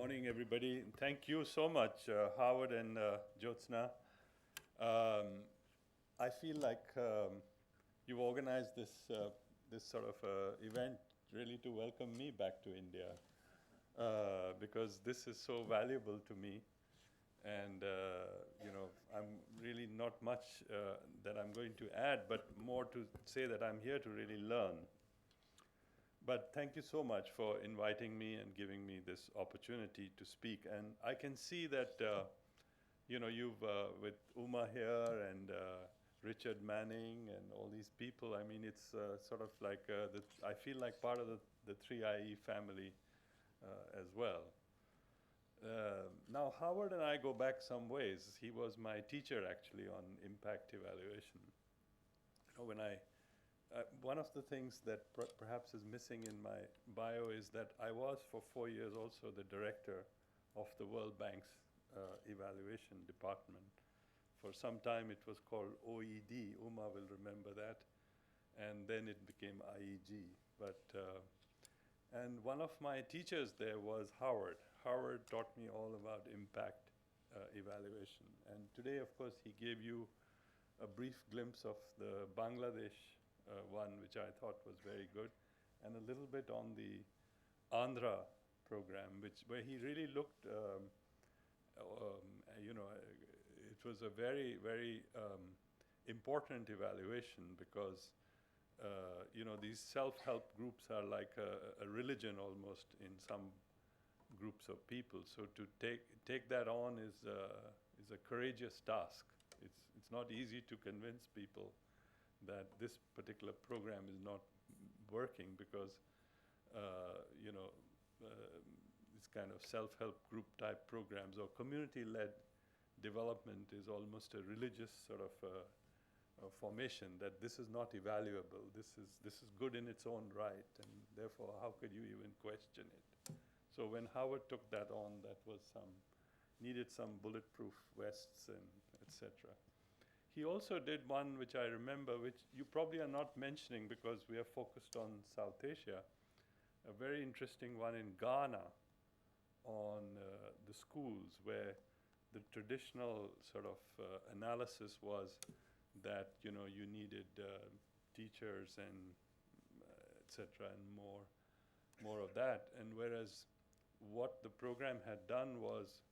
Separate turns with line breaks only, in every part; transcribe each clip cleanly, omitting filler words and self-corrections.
morning, everybody. Thank you so much, Howard and Jyotsna. I feel like you've organized this sort of event really to welcome me back to India because this is so valuable to me. And, I'm really not much that I'm going to add, but more to say that I'm here to really learn. But thank you so much for inviting me and giving me this opportunity to speak. And I can see that, you've, with Uma here and Richard Manning and all these people, I mean, it's sort of like, I feel like part of the 3IE family as well. Now, Howard and I go back some ways. He was my teacher, actually, on impact evaluation. When one of the things that perhaps is missing in my bio is that I was for 4 years also the director of the World Bank's evaluation department. For some time it was called OED, Uma will remember that, and then it became IEG. And one of my teachers there was Howard. Howard taught me all about impact evaluation. And today, of course, he gave you a brief glimpse of the Bangladesh one, which I thought was very good, and a little bit on the Andhra program, where he really looked, it was a very, very important evaluation because, these self-help groups are like a religion almost in some groups of people. So to take that on is a courageous task. It's not easy to convince people that this particular program is not working because, this kind of self-help group type programs or community-led development is almost a religious sort of formation that this is not evaluable. This is good in its own right, and therefore, how could you even question it? So when Howard took that on, that was needed some bulletproof vests and etc. He also did one which I remember, which you probably are not mentioning because we are focused on South Asia, a very interesting one in Ghana on the schools, where the traditional sort of analysis was that, you needed teachers and etc. and more of that. And whereas what the program had done was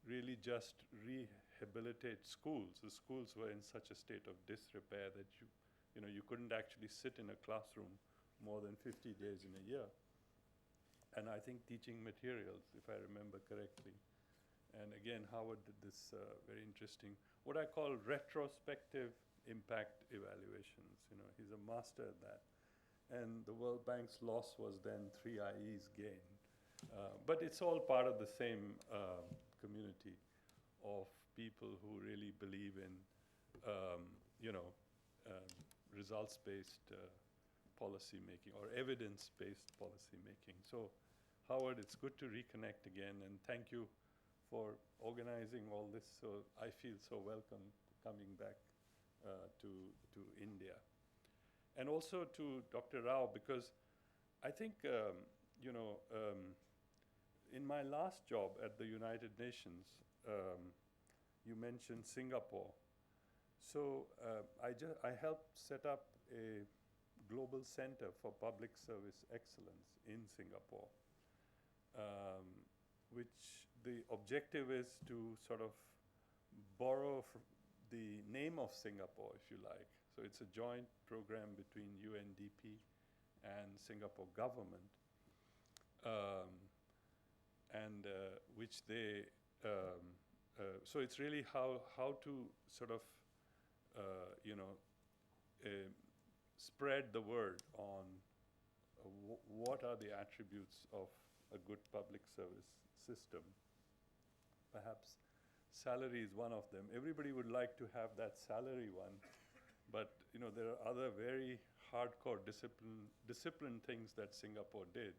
really just rehabilitate schools. The schools were in such a state of disrepair that you couldn't actually sit in a classroom more than 50 days in a year. And I think teaching materials, if I remember correctly. And again, Howard did this very interesting, what I call retrospective impact evaluations. He's a master at that. And the World Bank's loss was then 3IE's gain. But it's all part of the same community of people who really believe in, results-based policy making or evidence-based policy making. So, Howard, it's good to reconnect again, and thank you for organizing all this. So I feel so welcome coming back to India, and also to Dr. Rao, because I think in my last job at the United Nations, you mentioned Singapore. So I helped set up a global center for public service excellence in Singapore, which the objective is to sort of borrow the name of Singapore, if you like. So it's a joint program between UNDP and Singapore government, and which they, so it's really how to sort of, spread the word on what are the attributes of a good public service system. Perhaps salary is one of them. Everybody would like to have that salary one, but there are other very hardcore discipline things that Singapore did,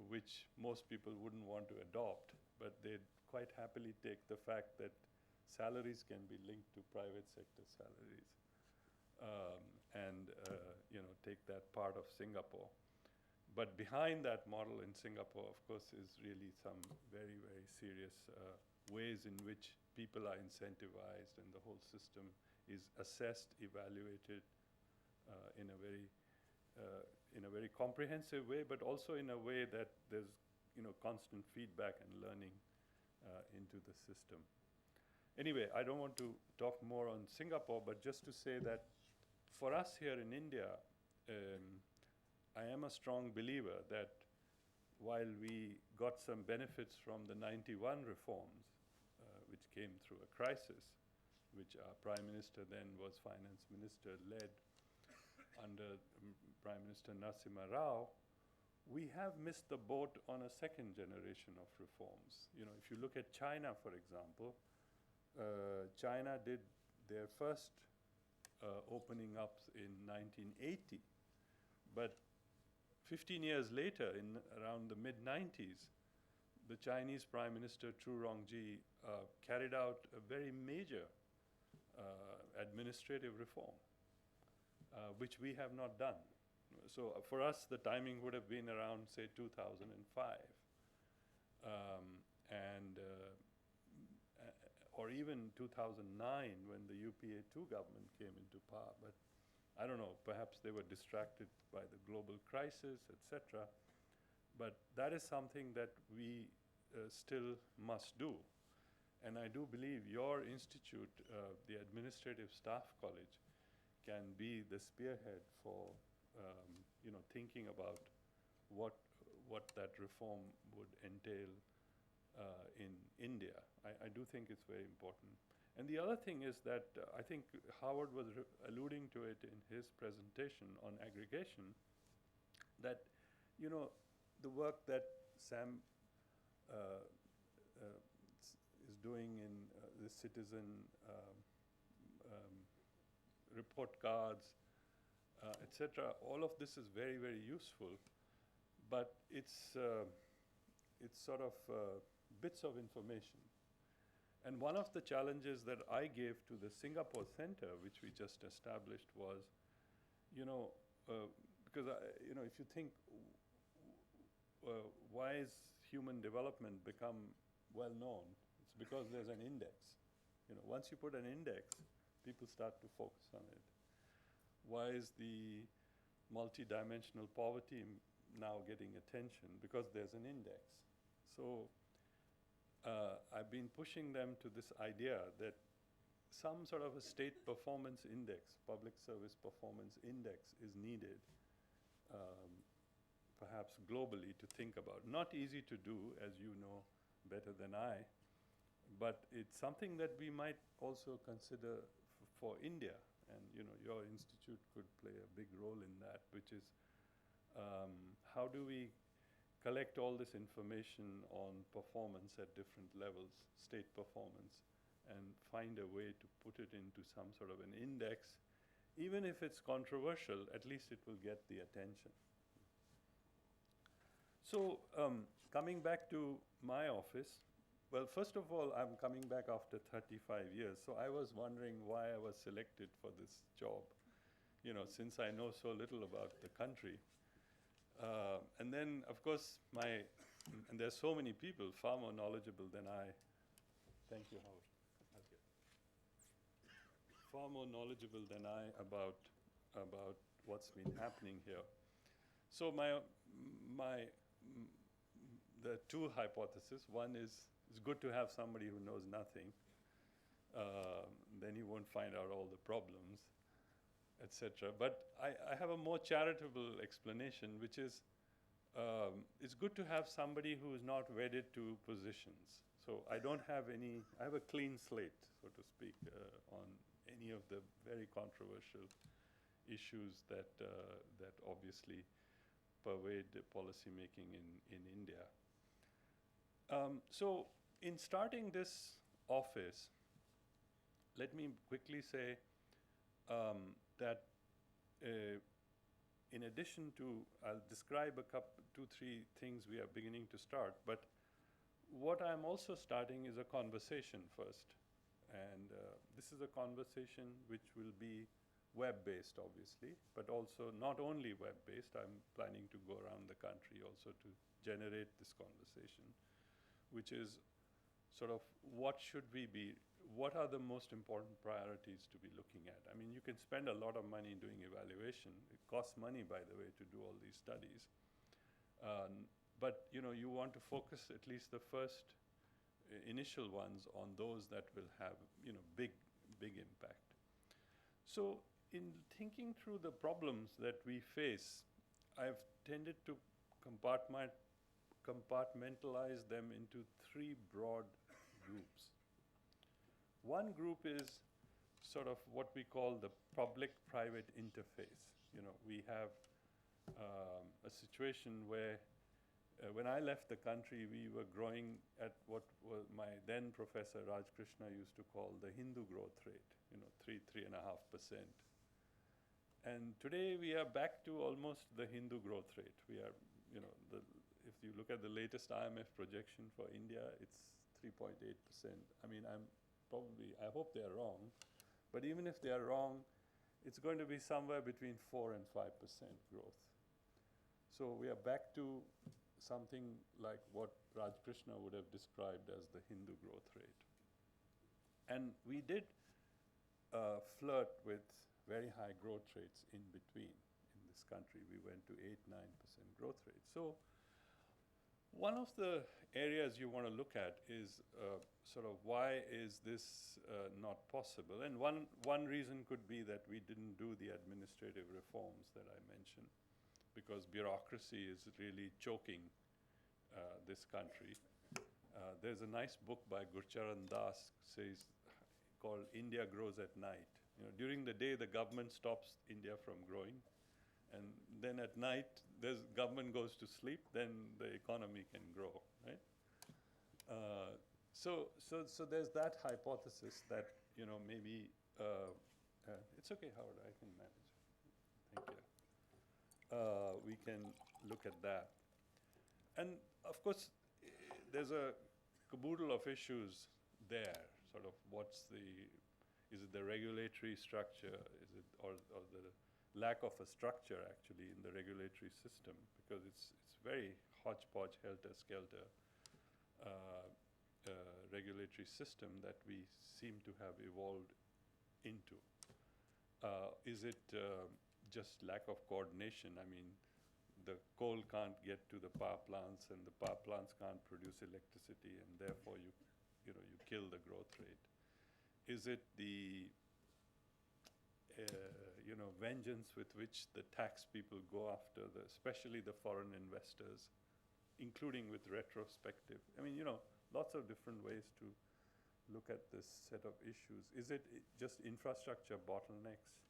which most people wouldn't want to adopt, but they'd quite happily take the fact that salaries can be linked to private sector salaries, and take that part of Singapore. But behind that model in Singapore, of course, is really some very, very serious ways in which people are incentivized and the whole system is assessed, evaluated in a very comprehensive way, but also in a way that there's constant feedback and learning into the system. Anyway, I don't want to talk more on Singapore, but just to say that for us here in India, I am a strong believer that while we got some benefits from the 91 reforms, which came through a crisis, which our Prime Minister then was Finance Minister, led under Prime Minister Narasimha Rao, we have missed the boat on a second generation of reforms. If you look at China, for example, China did their first opening up in 1980, but 15 years later, in around the mid-90s, the Chinese Prime Minister Chu Rongji carried out a very major administrative reform, which we have not done. So for us, the timing would have been around, say, 2005, or even 2009 when the UPA-2 government came into power. But I don't know, perhaps they were distracted by the global crisis, etc. But that is something that we still must do. And I do believe your institute, the Administrative Staff College, can be the spearhead for thinking about what that reform would entail in India. I do think it's very important. And the other thing is that I think Howard was alluding to it in his presentation on aggregation, that the work that Sam is doing in the citizen report cards, etc. All of this is very, very useful, but it's sort of bits of information. And one of the challenges that I gave to the Singapore Center, which we just established, was, because if you think, why is human development become well known? It's because there's an index. Once you put an index, people start to focus on it. Why is the multidimensional poverty now getting attention? Because there's an index. So I've been pushing them to this idea that some sort of a state performance index, public service performance index, is needed, perhaps globally, to think about. Not easy to do, as you know better than I, but it's something that we might also consider for India. And your institute could play a big role in that, which is how do we collect all this information on performance at different levels, state performance, and find a way to put it into some sort of an index. Even if it's controversial, at least it will get the attention. So coming back to my office, well, first of all, I'm coming back after 35 years, so I was wondering why I was selected for this job, since I know so little about the country. And then, of course, and there's so many people far more knowledgeable than I. Thank you, Howard. Okay. Far more knowledgeable than I about what's been happening here. So the two hypotheses. One is, it's good to have somebody who knows nothing. Then you won't find out all the problems, etc. But I have a more charitable explanation, which is it's good to have somebody who is not wedded to positions. So I have a clean slate, so to speak, on any of the very controversial issues that obviously pervade policy making in India. So in starting this office, let me quickly say that in addition to, I'll describe two, three things we are beginning to start, but what I'm also starting is a conversation first. And this is a conversation which will be web-based, obviously, but also not only web-based. I'm planning to go around the country also to generate this conversation, which is sort of what are the most important priorities to be looking at? I mean, you can spend a lot of money doing evaluation. It costs money, by the way, to do all these studies. But you want to focus at least the first initial ones on those that will have big impact. So in thinking through the problems that we face, I've tended to compartmentalize them into three broad groups. One group is sort of what we call the public-private interface. We have a situation where when I left the country, we were growing at what was my then professor Raj Krishna used to call the Hindu growth rate, 3.5%. And today we are back to almost the Hindu growth rate. We are, if you look at the latest IMF projection for India, it's 3.8%. I mean, I hope they are wrong, but even if they are wrong, it's going to be somewhere between 4 and 5% growth. So we are back to something like what Raj Krishna would have described as the Hindu growth rate. And we did flirt with very high growth rates in between in this country. We went to 8-9% growth rate. So one of the areas you want to look at is sort of why is this not possible? And one reason could be that we didn't do the administrative reforms that I mentioned, because bureaucracy is really choking this country. There's a nice book by Gurcharan Das called India Grows at Night. During the day, the government stops India from growing. And then at night, government goes to sleep, then the economy can grow, right? So there's that hypothesis that, maybe, it's okay, Howard, I can manage. Thank you. We can look at that. And of course, there's a caboodle of issues there, sort of is it the regulatory structure, or the lack of a structure actually in the regulatory system, because it's very hodgepodge, helter-skelter regulatory system that we seem to have evolved into. Is it just lack of coordination? I mean, the coal can't get to the power plants, and the power plants can't produce electricity, and therefore you kill the growth rate. Is it the vengeance with which the tax people go after, especially the foreign investors, including with retrospective? I mean, lots of different ways to look at this set of issues. Is it just infrastructure bottlenecks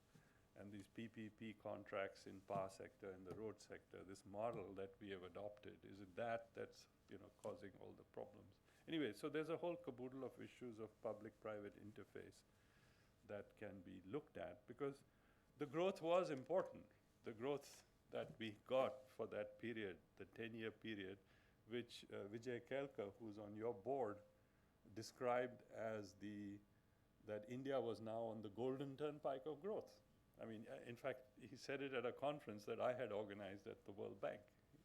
and these PPP contracts in power sector and the road sector, this model that we have adopted? Is it that's causing all the problems? Anyway, so there's a whole caboodle of issues of public-private interface that can be looked at, because the growth was important. The growth that we got for that period, the 10-year period, which Vijay Kelkar, who's on your board, described as that India was now on the golden turnpike of growth. I mean, in fact, he said it at a conference that I had organized at the World Bank.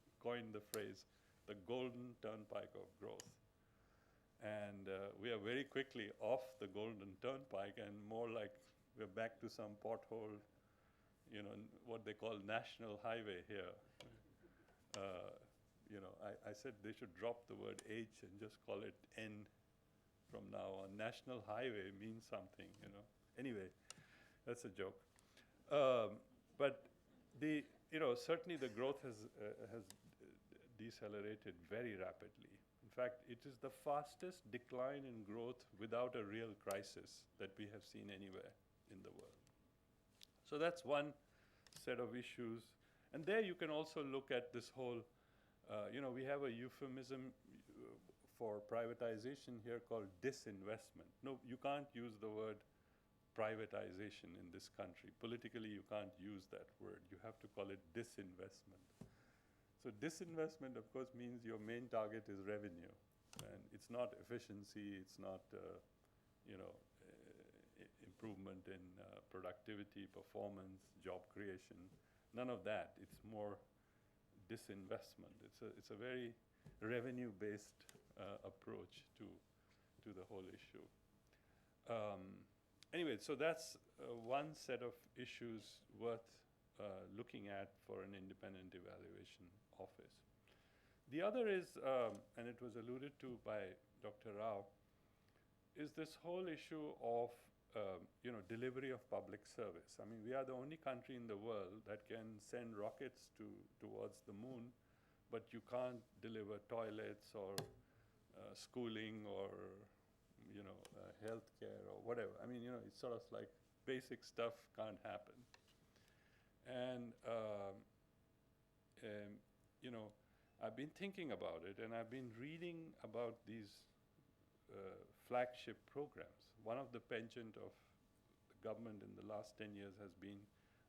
He coined the phrase, the golden turnpike of growth. And we are very quickly off the golden turnpike and more like we're back to some pothole, what they call national highway here. I said they should drop the word H and just call it N from now on. National highway means something, Anyway, that's a joke. But certainly the growth has decelerated very rapidly. In fact, it is the fastest decline in growth without a real crisis that we have seen anywhere in the world. So that's one set of issues. And there you can also look at this whole, we have a euphemism for privatization here called disinvestment. No, you can't use the word privatization in this country. Politically, you can't use that word. You have to call it disinvestment. So disinvestment, of course, means your main target is revenue. And it's not efficiency, it's not improvement in productivity, performance, job creation. None of that. It's more disinvestment. It's a very revenue-based approach to the whole issue. Anyway, so that's one set of issues worth looking at for an independent evaluation office. The other is, and it was alluded to by Dr. Rao, is this whole issue of delivery of public service. I mean, we are the only country in the world that can send rockets towards the moon, but you can't deliver toilets or schooling or healthcare or whatever. I mean, it's sort of like basic stuff can't happen. And I've been thinking about it, and I've been reading about these flagship programs. One of the penchant of the government in the last 10 years has been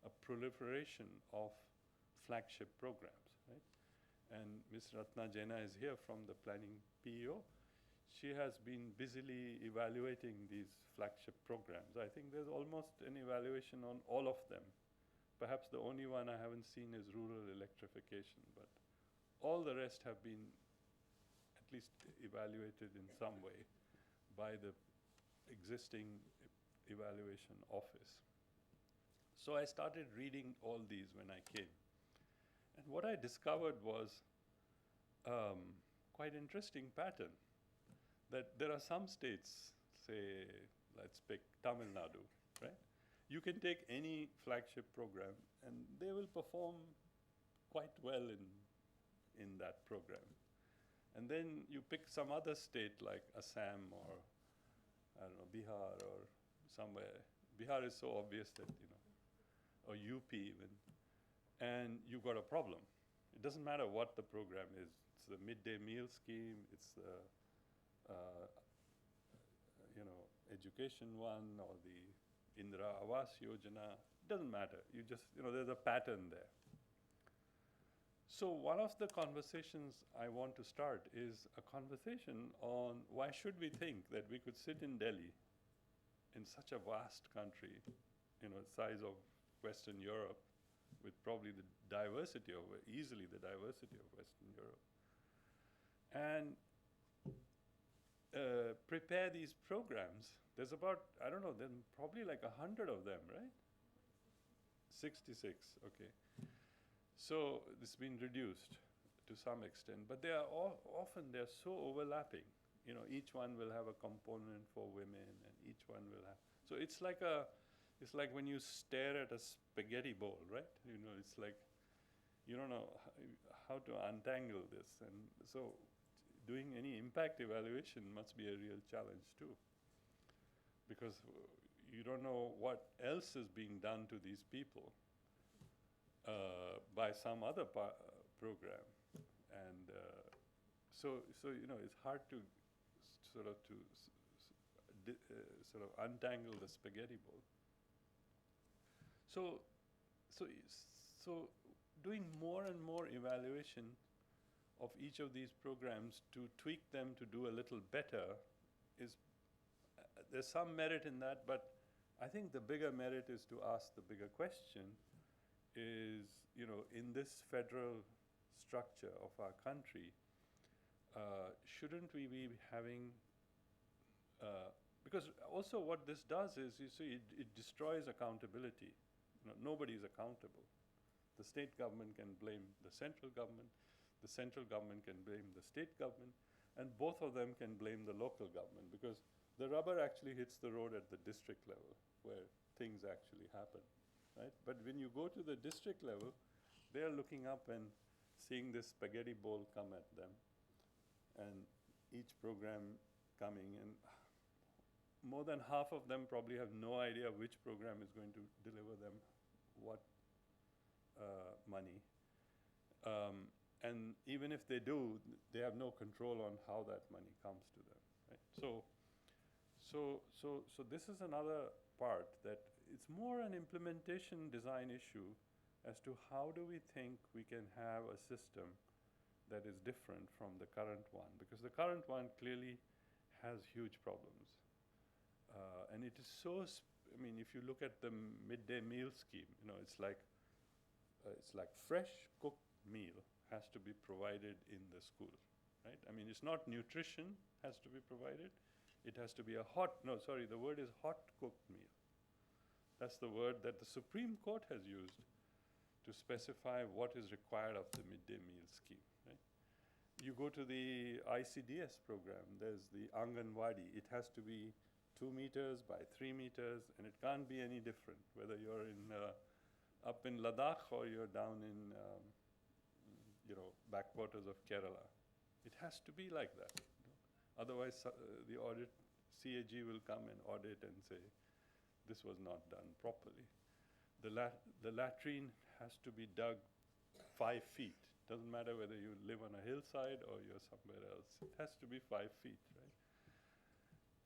a proliferation of flagship programs, right? And Ms. Ratna Jena is here from the planning PEO. She has been busily evaluating these flagship programs. I think there's almost an evaluation on all of them. Perhaps the only one I haven't seen is rural electrification, but all the rest have been at least evaluated in some way by the existing evaluation office. So I started reading all these when I came. And what I discovered was quite interesting pattern, that there are some states, say, let's pick Tamil Nadu, right? You can take any flagship program and they will perform quite well in that program. And then you pick some other state like Assam or, I don't know, Bihar or somewhere. Bihar is so obvious that, or UP even, and you've got a problem. It doesn't matter what the program is. It's the midday meal scheme, it's the education one or the Indra Awas Yojana. It doesn't matter. You just, there's a pattern there. So one of the conversations I want to start is a conversation on why should we think that we could sit in Delhi, in such a vast country, size of Western Europe, with probably the diversity of, easily the diversity of Western Europe, and prepare these programs. There's about, I don't know, then probably like 100 of them, right? 66, okay. So it's been reduced to some extent, but they are often they're so overlapping. Each one will have a component for women, and each one will have. So it's like when you stare at a spaghetti bowl, right? It's like you don't know how to untangle this, and so doing any impact evaluation must be a real challenge too, because you don't know what else is being done to these people by some other program, and so it's hard to sort of untangle the spaghetti bowl. So doing more and more evaluation of each of these programs to tweak them to do a little better is, there's some merit in that, but I think the bigger merit is to ask the bigger question is, in this federal structure of our country, shouldn't we be having, because also what this does is, you see, it destroys accountability. Nobody's accountable. The state government can blame the central government, the central government can blame the state government, and both of them can blame the local government, because the rubber actually hits the road at the district level where things actually happen, right? But when you go to the district level, they're looking up and seeing this spaghetti bowl come at them, and each program coming, and more than half of them probably have no idea which program is going to deliver them what money. And even if they do, they have no control on how that money comes to them, right? So this is another part that it's more an implementation design issue as to how do we think we can have a system that is different from the current one, because the current one clearly has huge problems. And it is so I mean, if you look at the midday meal scheme, it's like fresh cooked meal has to be provided in the school, right? I mean, it's not nutrition has to be provided. It has to be the word is hot cooked meal. That's the word that the Supreme Court has used to specify what is required of the midday meal scheme, right? You go to the ICDS program, there's the Anganwadi. It has to be 2 meters by 3 meters, and it can't be any different, whether you're up in Ladakh or you're down in, backwaters of Kerala. It has to be like that. Otherwise, the CAG will come and audit and say, this was not done properly. The latrine has to be dug 5 feet. Doesn't matter whether you live on a hillside or you're somewhere else. It has to be 5 feet, right?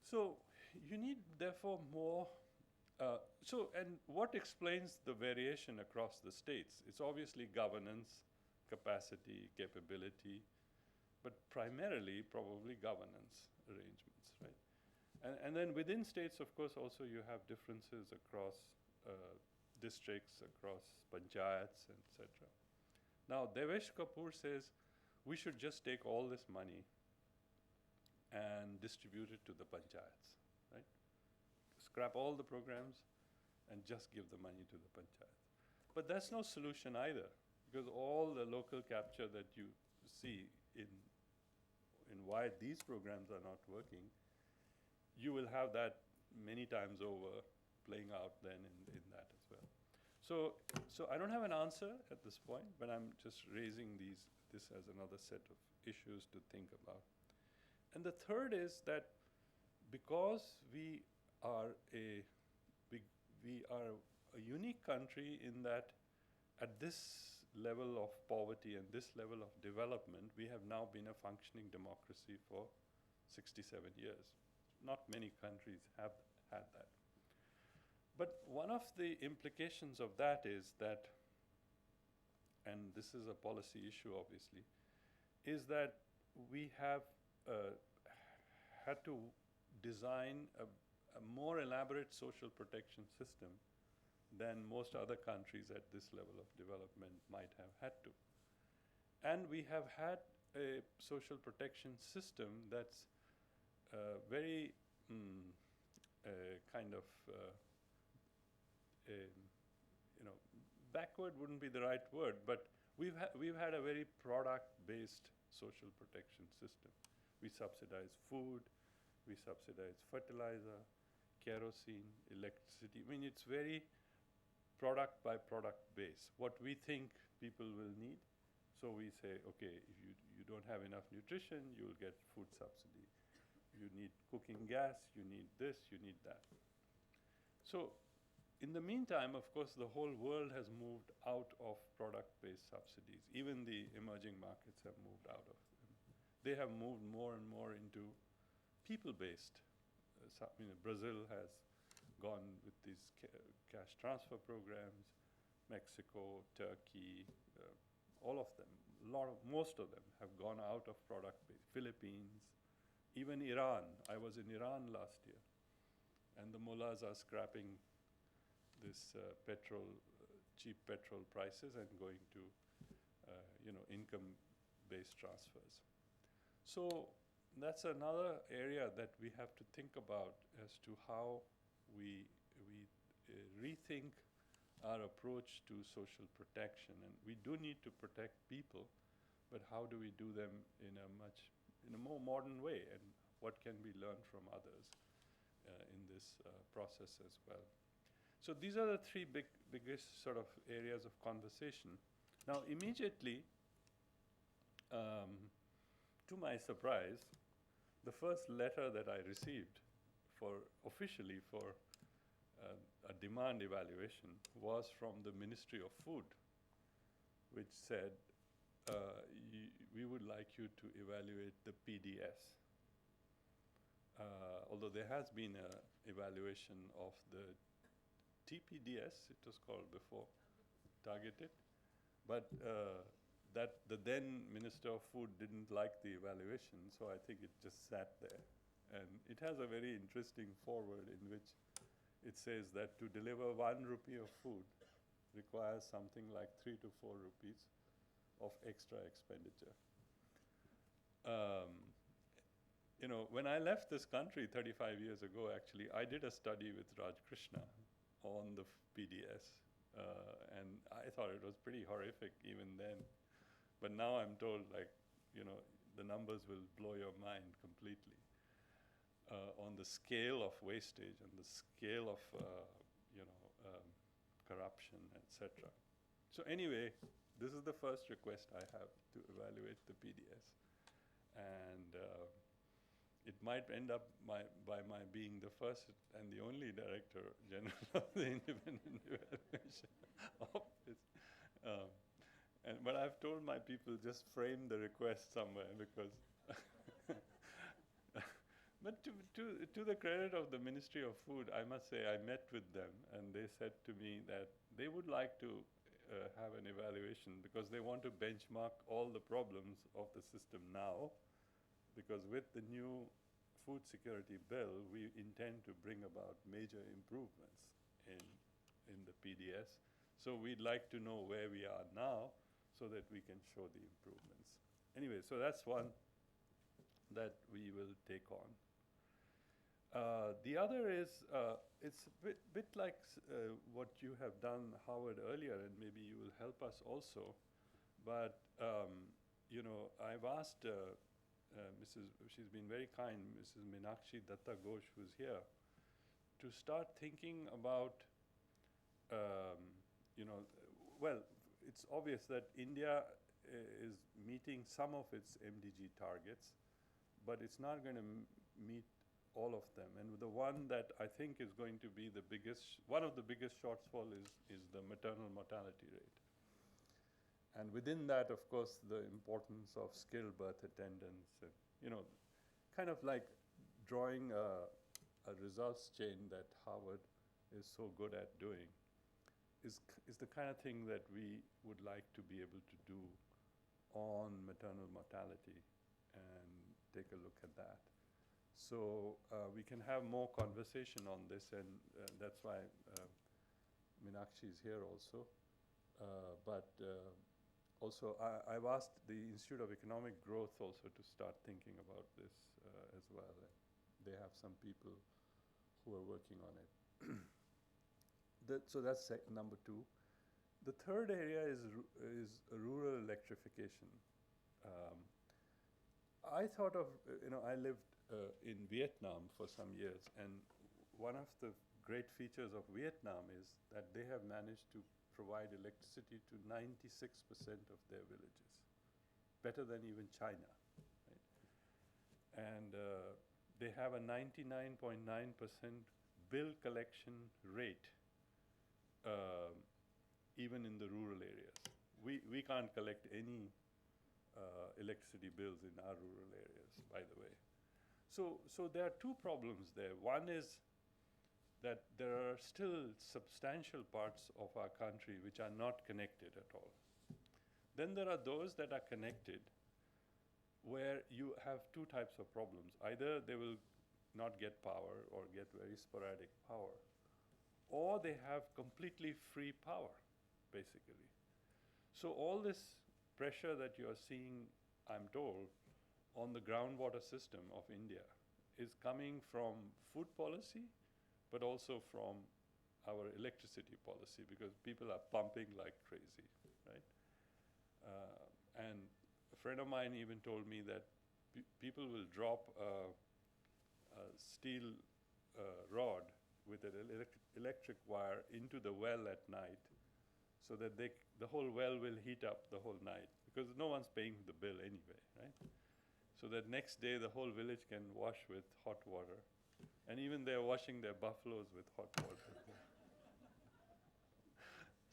So you need, therefore, more. And what explains the variation across the states? It's obviously governance, capacity, capability, but primarily probably governance arrangements, right? And then within states, of course, also you have differences across districts, across panchayats, etc. Now, Devesh Kapoor says we should just take all this money and distribute it to the panchayats, right? Scrap all the programs and just give the money to the panchayats. But that's no solution either, because all the local capture that you see in why these programs are not working, you will have that many times over playing out then in that as well. So I don't have an answer at this point, but I'm just raising this as another set of issues to think about. And the third is that because we are a unique country in that at this level of poverty and this level of development, we have now been a functioning democracy for 67 years. Not many countries have had that. But one of the implications of that is that, and this is a policy issue obviously, is that we have had to design a more elaborate social protection system than most other countries at this level of development might have had to. And we have had a social protection system that's very backward wouldn't be the right word, but we've had a very product-based social protection system. We subsidize food, we subsidize fertilizer, kerosene, electricity. I mean, it's very product by product base. What we think people will need, so we say, okay, if you don't have enough nutrition, you will get food subsidy. You need cooking gas, you need this, you need that. So in the meantime, of course, the whole world has moved out of product-based subsidies. Even the emerging markets have moved out of them. They have moved more and more into people-based. Brazil has gone with these cash transfer programs, Mexico, Turkey, all of them, most of them have gone out of product-based. Philippines, even Iran. I was in Iran last year, and the mullahs are scrapping this cheap petrol prices and going to, income-based transfers. So that's another area that we have to think about as to how we rethink our approach to social protection. And we do need to protect people, but how do we do them in a more modern way, and what can we learn from others in this process as well? So these are the three biggest sort of areas of conversation. Now, immediately, to my surprise, the first letter that I received officially for a demand evaluation was from the Ministry of Food, which said, we would like you to evaluate the PDS. Although there has been an evaluation of the TPDS, it was called before, targeted, but that the then Minister of Food didn't like the evaluation, so I think it just sat there. And it has a very interesting foreword in which it says that to deliver 1 rupee of food requires something like 3 to 4 rupees of extra expenditure. When I left this country 35 years ago, actually, I did a study with Raj Krishna on the PDS, and I thought it was pretty horrific even then. But now I'm told, the numbers will blow your mind completely on the scale of wastage and the scale of, corruption, etc. So anyway, this is the first request I have to evaluate the PDS. And it might end up by my being the first and the only Director General of the Independent Evaluation Office. But I've told my people, just frame the request somewhere, because but to the credit of the Ministry of Food, I must say I met with them and they said to me that they would like to have an evaluation because they want to benchmark all the problems of the system now, because with the new food security bill, we intend to bring about major improvements in the PDS. So we'd like to know where we are now so that we can show the improvements. Anyway, so that's one that we will take on. The other is, it's a bit like what you have done, Howard, earlier, and maybe you will help us also. But, I've asked she's been very kind, Mrs. Meenakshi Datta Ghosh, who's here, to start thinking about, well, it's obvious that India is meeting some of its MDG targets, but it's not going to meet all of them. And the one that I think is going to be one of the biggest shortfall is the maternal mortality rate. And within that, of course, the importance of skilled birth attendants, and, kind of like drawing a results chain that Harvard is so good at doing is the kind of thing that we would like to be able to do on maternal mortality and take a look at that. So we can have more conversation on this, and that's why Meenakshi is here also. Also, I've asked the Institute of Economic Growth also to start thinking about this as well. They have some people who are working on it. So that's number 2. The third area is rural electrification. I thought of, I lived in Vietnam for some years, and one of the great features of Vietnam is that they have managed to provide electricity to 96% of their villages, better than even China, right? And they have a 99.9% bill collection rate, even in the rural areas. We can't collect any electricity bills in our rural areas, by the way. So there are 2 problems there. One is that there are still substantial parts of our country which are not connected at all. Then there are those that are connected, where you have 2 types of problems. Either they will not get power or get very sporadic power, or they have completely free power, basically. So all this pressure that you are seeing, I'm told, on the groundwater system of India is coming from food policy, but also from our electricity policy, because people are pumping like crazy, right? And a friend of mine even told me that people will drop a steel rod with an electric wire into the well at night, so that the whole well will heat up the whole night, because no one's paying the bill anyway, right? So that next day the whole village can wash with hot water. And even they're washing their buffaloes with hot water.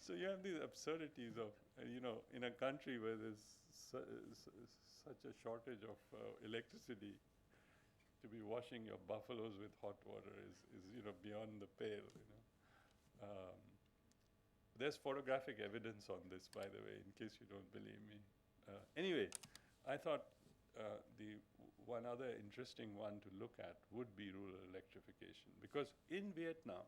So you have these absurdities of, in a country where there's such a shortage of electricity, to be washing your buffaloes with hot water is beyond the pale, There's photographic evidence on this, by the way, in case you don't believe me. Anyway, I thought the one other interesting one to look at would be rural electrification. Because in Vietnam,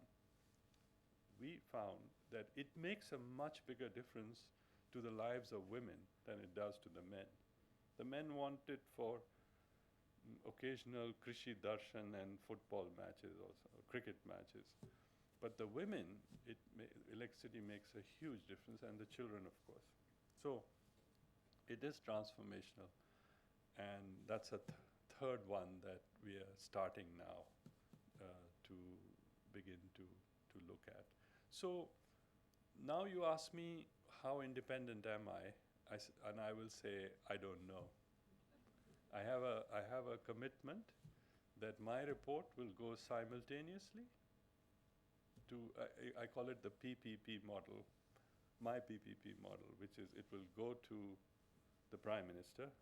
we found that it makes a much bigger difference to the lives of women than it does to the men. The men want it for occasional Krishi Darshan and football matches also, cricket matches. But the women, electricity makes a huge difference, and the children, of course. So it is transformational, and that's a third one that we are starting now to begin to look at. So now you ask me, how independent am I? And I will say, I don't know. I have a commitment that my report will go simultaneously to, I call it the PPP model, my PPP model, which is it will go to the Prime Minister,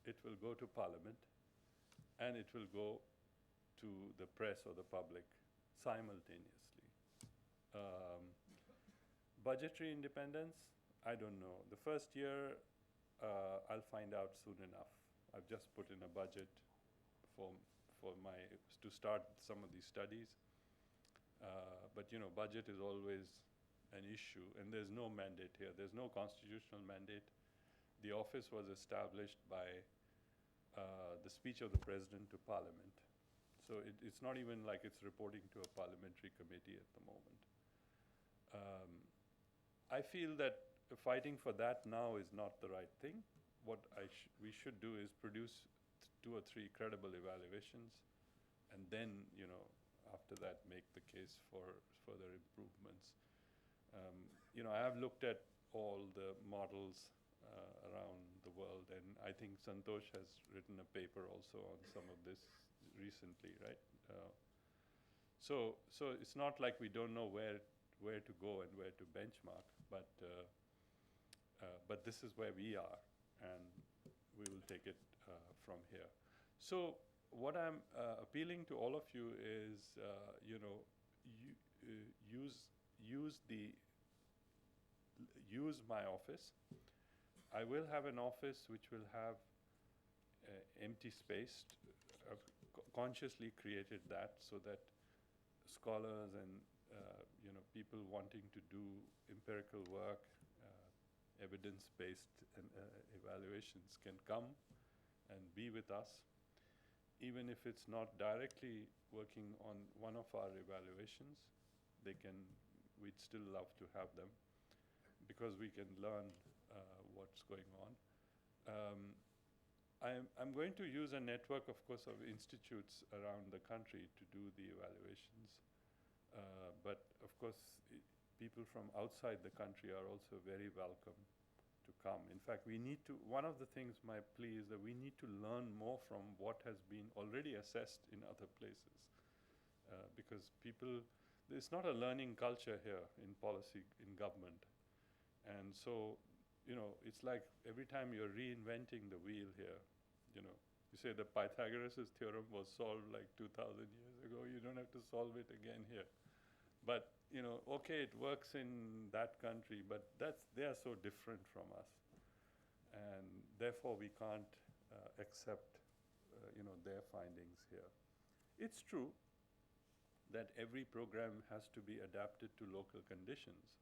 it will go to Parliament, and it will go to the press or the public simultaneously. Budgetary independence, I don't know. The first year, I'll find out soon enough. I've just put in a budget to start some of these studies. But you know, budget is always an issue, and there's no mandate here. There's no constitutional mandate. The office was established by the speech of the President to Parliament. So it's not even like it's reporting to a parliamentary committee at the moment. I feel that fighting for that now is not the right thing. What we should do is produce 2 or 3 credible evaluations, and then, you know, after that, make the case for further improvements. You know, I have looked at all the models around the world, and I think Santosh has written a paper also on some of this recently, right? So it's not like we don't know where to go and where to benchmark, but this is where we are, and we will take it from here. So what I'm appealing to all of you is, you know, use my office. I will have an office which will have empty space. I've consciously created that so that scholars and you know, people wanting to do empirical work, evidence-based evaluations can come and be with us. Even if it's not directly working on one of our evaluations, we'd still love to have them, because we can learn what's going on. I'm going to use a network, of course, of institutes around the country to do the evaluations. But of course, people from outside the country are also very welcome to come. In fact, one of the things, my plea is that we need to learn more from what has been already assessed in other places. Because there's not a learning culture here in policy, in government. And so, you know, it's like every time you're reinventing the wheel here, you know, you say the Pythagoras' theorem was solved like 2,000 years ago, you don't have to solve it again here. But, you know, okay, it works in that country, but they are so different from us. And therefore, we can't accept, you know, their findings here. It's true that every program has to be adapted to local conditions.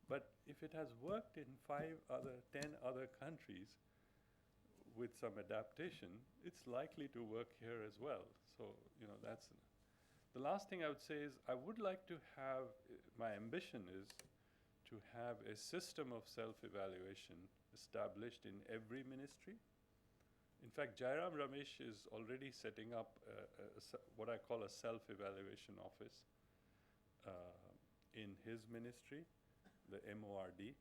But if it has worked in 10 other countries with some adaptation, it's likely to work here as well. So, you know, that's... The last thing I would say is I would like to have, my ambition is to have a system of self-evaluation established in every ministry. In fact, Jairam Ramesh is already setting up what I call a self-evaluation office in his ministry, the MORD.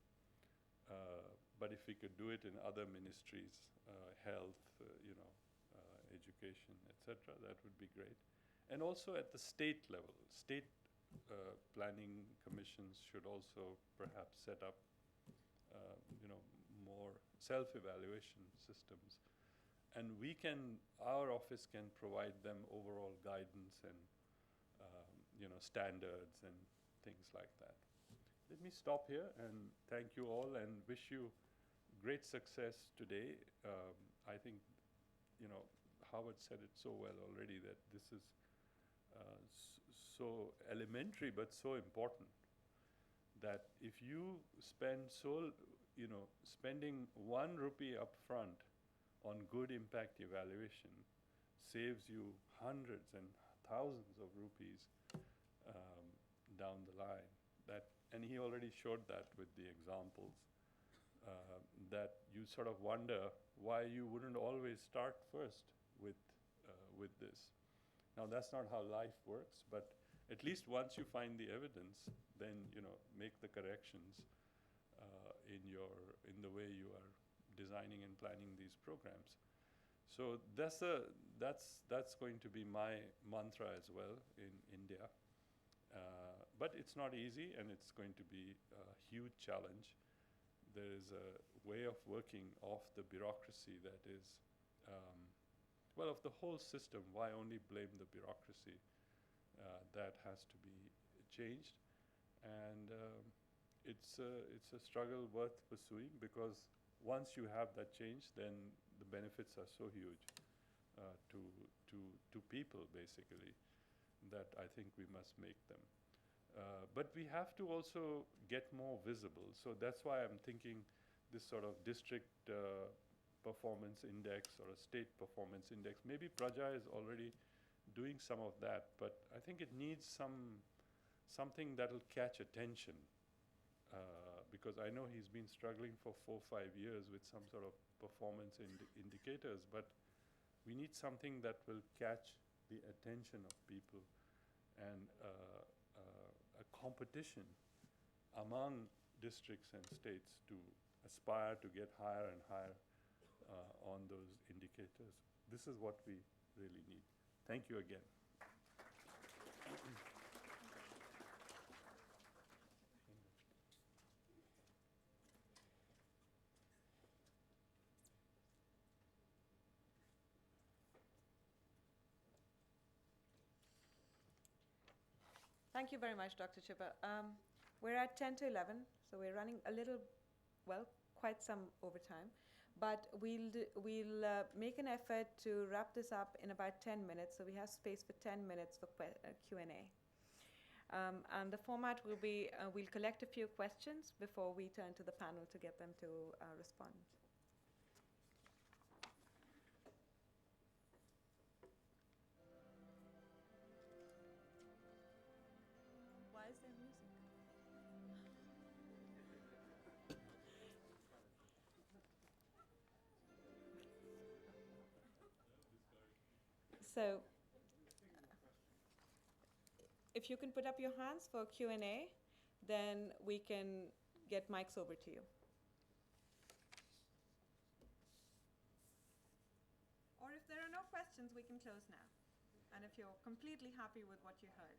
But if we could do it in other ministries, health, you know, education, etc., that would be great. And also at the state level, state planning commissions should also perhaps set up, you know, more self-evaluation systems. And our office can provide them overall guidance and, you know, standards and things like that. Let me stop here and thank you all and wish you great success today. I think, you know, Howard said it so well already that this is so elementary but so important. that if you spend spending 1 rupee upfront on good impact evaluation saves you hundreds and thousands of rupees um, down the line. And he already showed that with the examples. That you sort of wonder why you wouldn't always start first with this. Now that's not how life works, but at least once you find the evidence, then make the corrections in the way you are designing and planning these programs. So that's going to be my mantra as well in India. But it's not easy, and it's going to be a huge challenge. There is a way of working off the bureaucracy that is, of the whole system. Why only blame the bureaucracy? That has to be changed, and it's a struggle worth pursuing, because once you have that change, then the benefits are so huge to people, basically, that I think we must make them. But we have to also get more visible. So that's why I'm thinking this sort of district performance index or a state performance index. Maybe Praja is already doing some of that, but I think it needs something that will catch attention, because I know he's been struggling for 4 or 5 years with some sort of performance indicators, but we need something that will catch the attention of people, and a competition among districts and states to aspire to get higher and higher on those indicators. This is what we really need. Thank you again.
Thank you very much, Dr. Chhibber. We're at 10 to 11, so we're running a little, quite some overtime. But we'll make an effort to wrap this up in about 10 minutes, so we have space for 10 minutes for Q&A. And the format will be, we'll collect a few questions before we turn to the panel to get them to respond. Why is there music? So, if you can put up your hands for Q&A, then we can get mics over to you. Or if there are no questions, we can close now. And if you're completely happy with what you heard.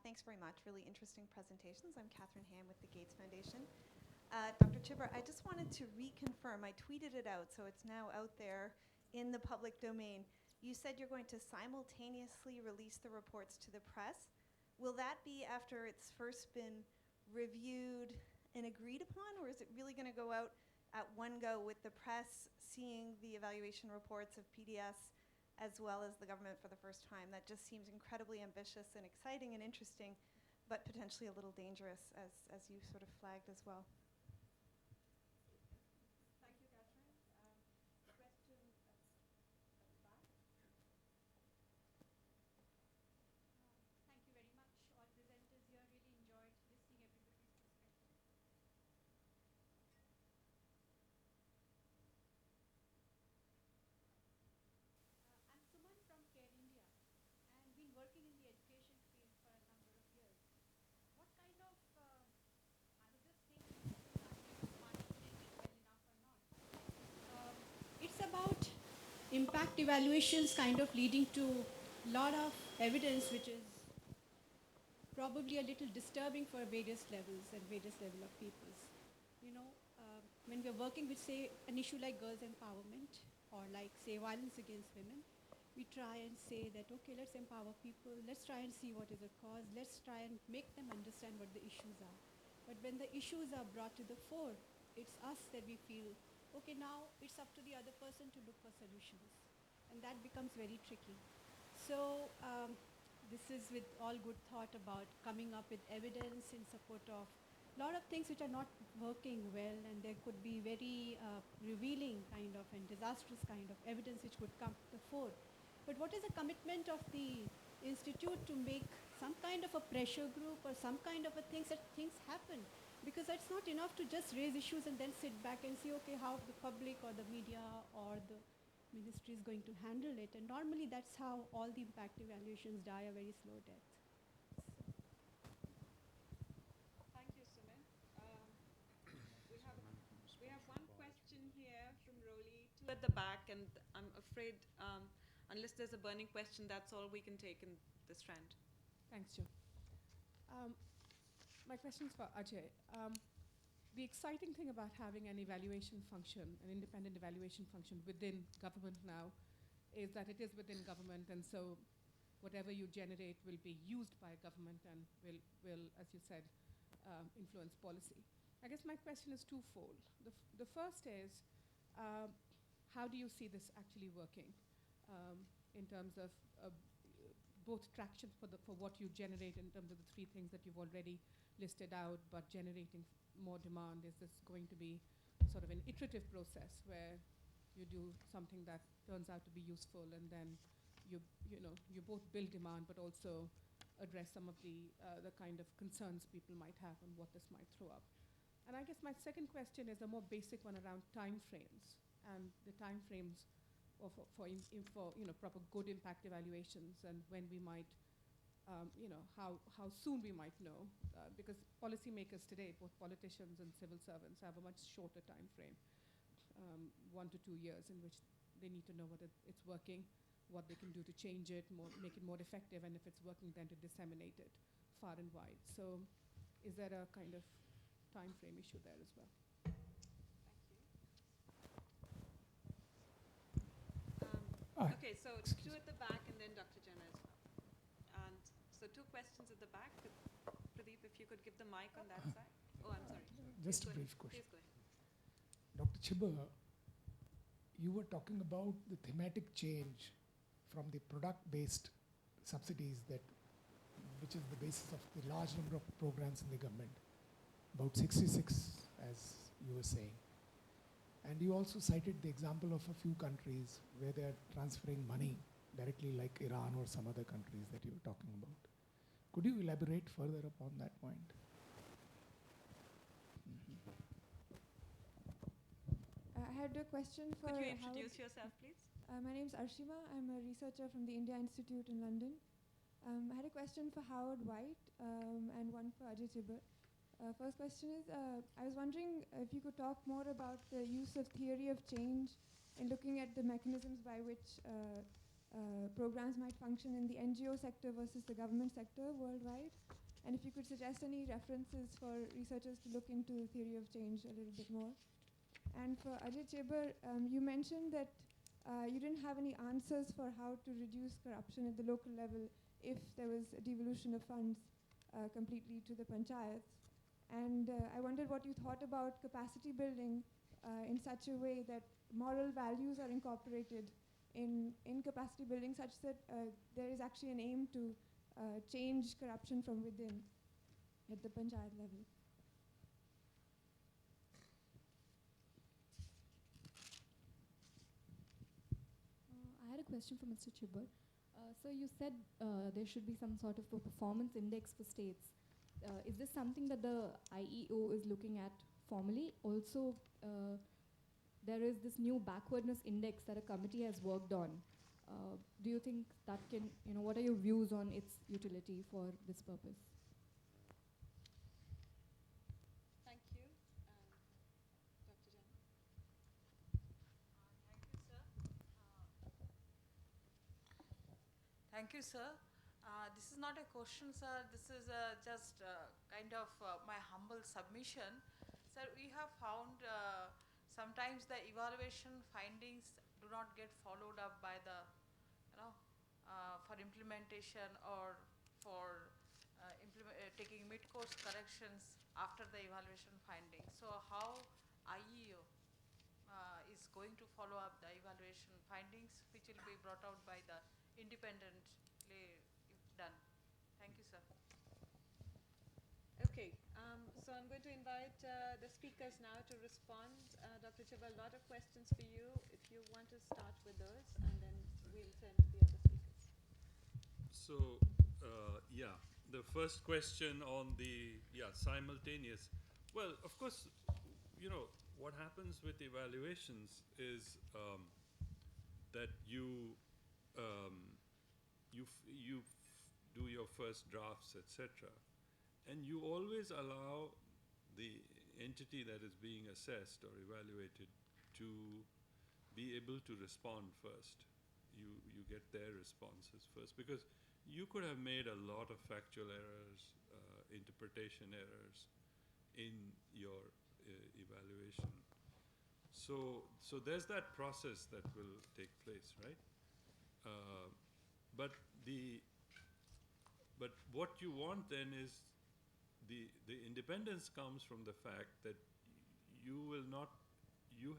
Thanks very much. Really interesting presentations. I'm Catherine Ham with the Gates Foundation. Dr. Chhibber, I just wanted to reconfirm. I tweeted it out, so it's now out there in the public domain. You said you're going to simultaneously release the reports to the press. Will that be after it's first been reviewed and agreed upon, or is it really going to go out at one go with the press seeing the evaluation reports of PDS as well as the government for the first time? That just seems incredibly ambitious and exciting and interesting, but potentially a little dangerous, as you sort of flagged as well.
Thank you, Catherine. Question at the back.
Thank you very much, all presenters here. Really enjoyed listening everybody's perspective. I'm Suman from Care India and been working in the education field for a number of years. What kind of, I was just thinking, well enough or not. It's about impact evaluations kind of leading to a lot of evidence which is probably a little disturbing for various levels and various level of peoples. when we're working with, say, an issue like girls' empowerment or like, say, violence against women, we try and say that, okay, let's empower people, let's try and see what is the cause, let's try and make them understand what the issues are. But when the issues are brought to the fore, it's us that we feel, okay, now it's up to the other person to look for solutions. And that becomes very tricky. So this is with all good thought about coming up with evidence in support of a lot of things which are not working well, and there could be very revealing kind of and disastrous kind of evidence which would come to the fore. But what is the commitment of the institute to make some kind of a pressure group or some kind of a thing that things happen? Because it's not enough to just raise issues and then sit back and see, okay, how the public or the media or the ministry is going to handle it. And normally that's how all the impact evaluations die a very slow death.
Thank you, Suman. We have one question here from Roli, two at the back, and I'm afraid unless there's a burning question, that's all we can take in this round.
Thanks, Jo. My question's for Ajay. The exciting thing about having an evaluation function, an independent evaluation function within government now, is that it is within government, and so whatever you generate will be used by government and will, as you said, influence policy. I guess my question is twofold. The first is, how do you see this actually working in terms of both traction for what you generate in terms of the three things that you've already listed out, but generating more demand? Is this going to be sort of an iterative process where you do something that turns out to be useful, and then you both build demand but also address some of the kind of concerns people might have on what this might throw up? And I guess my second question is a more basic one around time frames and the time frames for proper good impact evaluations, and when we might how soon we might know, because policymakers today, both politicians and civil servants, have a much shorter time frame, 1 to 2 years, in which they need to know whether it's working, what they can do to change it, make it more effective, and if it's working, then to disseminate it far and wide. So is there a kind of time frame issue there as well?
Thank you. Okay, so two at the back and then Dr. Jana as well. And so two questions at the back. Pradeep, if you could give the mic on that side. Oh, I'm sorry.
Just
Please
a
go
brief
ahead.
question.
Please go ahead.
Dr. Chhibber, you were talking about the thematic change from the product-based subsidies which is the basis of the large number of programs in the government, about 66, as you were saying. And you also cited the example of a few countries where they are transferring money directly, like Iran or some other countries that you were talking about. Could you elaborate further upon that point?
I had a question for
Could you introduce yourself, please?
my name is Arshima. I'm a researcher from the India Institute in London. I had a question for Howard White and one for Ajay Chhibber. First question is, I was wondering if you could talk more about the use of theory of change in looking at the mechanisms by which programs might function in the NGO sector versus the government sector worldwide. And if you could suggest any references for researchers to look into the theory of change a little bit more. And for Ajay Chhibber, you mentioned that you didn't have any answers for how to reduce corruption at the local level if there was a devolution of funds completely to the panchayats. And I wondered what you thought about capacity building in such a way that moral values are incorporated in capacity building, such that there is actually an aim to change corruption from within at the panchayat level.
I had a question for Mr. Chhibber. So you said there should be some sort of a performance index for states. Is this something that the IEO is looking at formally? Also, there is this new backwardness index that a committee has worked on. Do you think that can, what are your views on its utility for this purpose?
Thank you. Dr. Jana.
Thank you, sir. This is not a question, sir. This is just kind of my humble submission. Sir, we have found sometimes the evaluation findings do not get followed up by the, for implementation or for taking mid-course corrections after the evaluation findings. So how IEO is going to follow up the evaluation findings, which will be brought out by the independently if done. Thank you, sir.
Okay, so I'm going to invite the speakers now to respond. Dr. Chhibber, a lot of questions for you. If you want to start with those, and then we'll turn to the other speakers.
So, yeah, the first question on the, simultaneous. Well, of course, what happens with evaluations is that you do your first drafts, etc. And you always allow the entity that is being assessed or evaluated to be able to respond first. You get their responses first, because you could have made a lot of factual errors, interpretation errors in your evaluation. So there's that process that will take place, right? But what you want then is the independence comes from the fact that you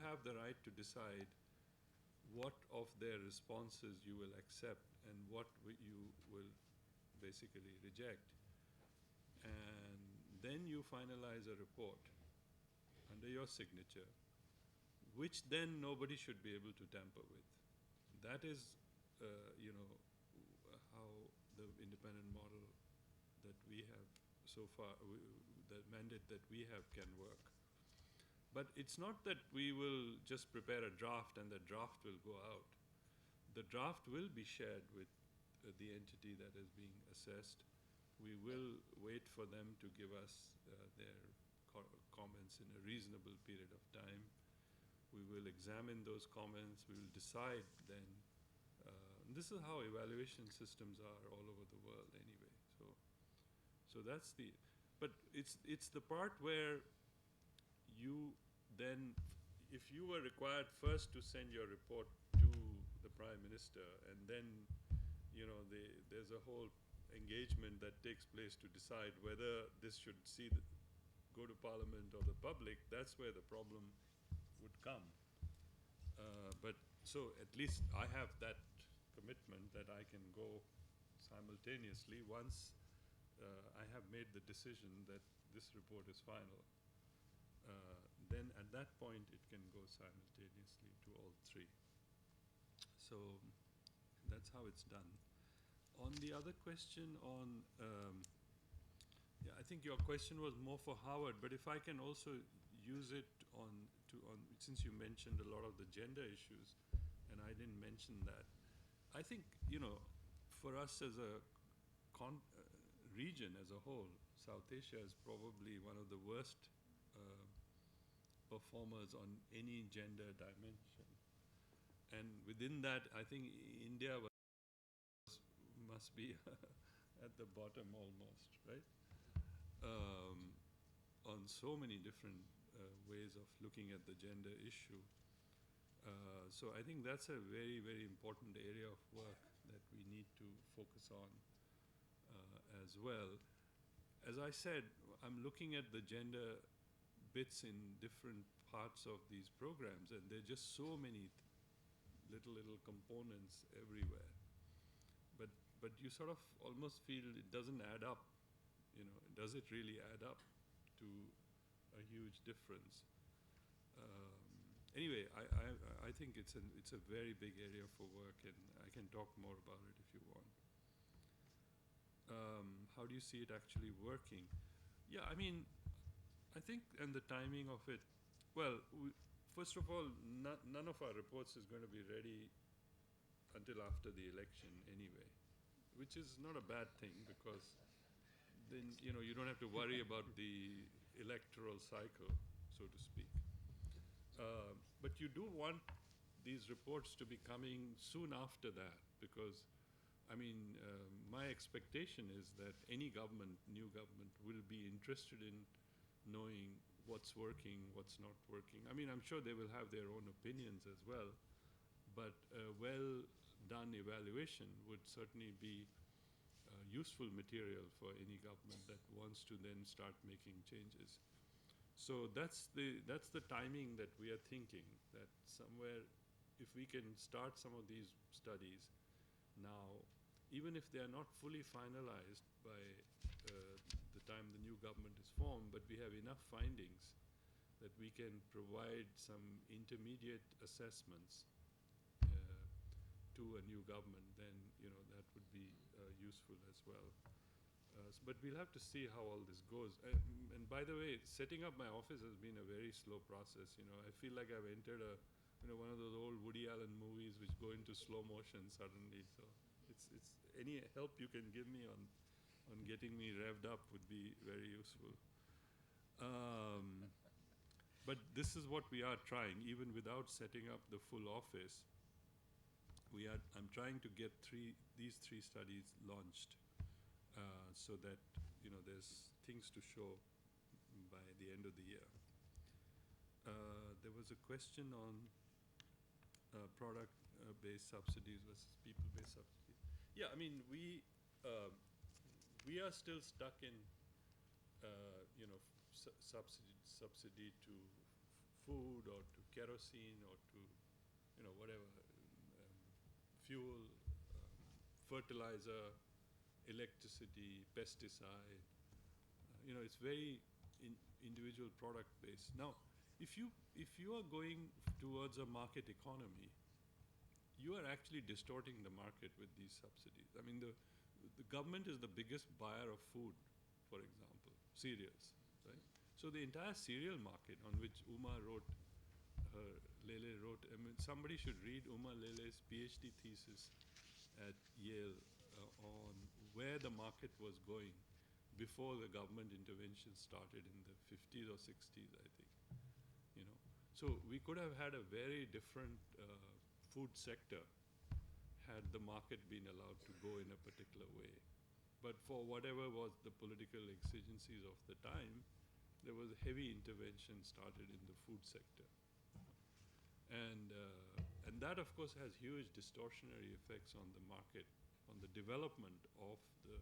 have the right to decide what of their responses you will accept and what you will basically reject. And then you finalize a report under your signature, which then nobody should be able to tamper with. That is, how the independent model that we have so far, the mandate that we have can work. But it's not that we will just prepare a draft and the draft will go out. The draft will be shared with the entity that is being assessed. We will wait for them to give us their comments in a reasonable period of time. We will examine those comments. We will decide then. This is how evaluation systems are all over the world anyway. So that's the, but it's the part where you then, if you were required first to send your report to the Prime Minister, and then, there's a whole engagement that takes place to decide whether this should go to Parliament or the public, that's where the problem would come. But so at least I have that commitment that I can go simultaneously once I have made the decision that this report is final. Then at that point it can go simultaneously to all three. So that's how it's done. On the other question on, I think your question was more for Howard, but if I can also use it since you mentioned a lot of the gender issues, and I didn't mention that. I think, for us as a region as a whole, South Asia is probably one of the worst performers on any gender dimension. And within that, I think India must be at the bottom almost, right? On so many different ways of looking at the gender issue. So I think that's a very, very important area of work that we need to focus on as well. As I said, I'm looking at the gender bits in different parts of these programs, and there are just so many little components everywhere. But you sort of almost feel it doesn't add up. Does it really add up to a huge difference? Anyway, I think it's a very big area for work, and I can talk more about it if you want. How do you see it actually working? Yeah, I mean, I think, and the timing of it, well, first of all, none of our reports is going to be ready until after the election anyway, which is not a bad thing, because then, you don't have to worry about the electoral cycle, so to speak. But you do want these reports to be coming soon after that, because, I mean, my expectation is that any government, new government, will be interested in knowing what's working, what's not working. I mean, I'm sure they will have their own opinions as well, but a well-done evaluation would certainly be useful material for any government that wants to then start making changes. So that's the timing that we are thinking, that somewhere if we can start some of these studies now, even if they are not fully finalized by the time the new government is formed, but we have enough findings that we can provide some intermediate assessments to a new government, then that would be useful as well. But we'll have to see how all this goes. And by the way, setting up my office has been a very slow process. I feel like I've entered one of those old Woody Allen movies which go into slow motion suddenly. So it's any help you can give me on getting me revved up would be very useful. But this is what we are trying, even without setting up the full office. I'm trying to get these three studies launched so that there's things to show by the end of the year. There was a question on product-based subsidies versus people-based subsidies. Yeah, I mean, we are still stuck in subsidy to food or to kerosene or to whatever, fuel, fertilizer, electricity, pesticide. It's very individual product based. Now, if you are going towards a market economy, you are actually distorting the market with these subsidies. I mean, the government is the biggest buyer of food, for example, cereals, right? So the entire cereal market on which Lele wrote, I mean, somebody should read Uma Lele's PhD thesis at Yale on where the market was going before the government intervention started in the 50s or 60s, I think. So we could have had a very different food sector had the market been allowed to go in a particular way. But for whatever was the political exigencies of the time, there was heavy intervention started in the food sector. And that, of course, has huge distortionary effects on the market, on the development of the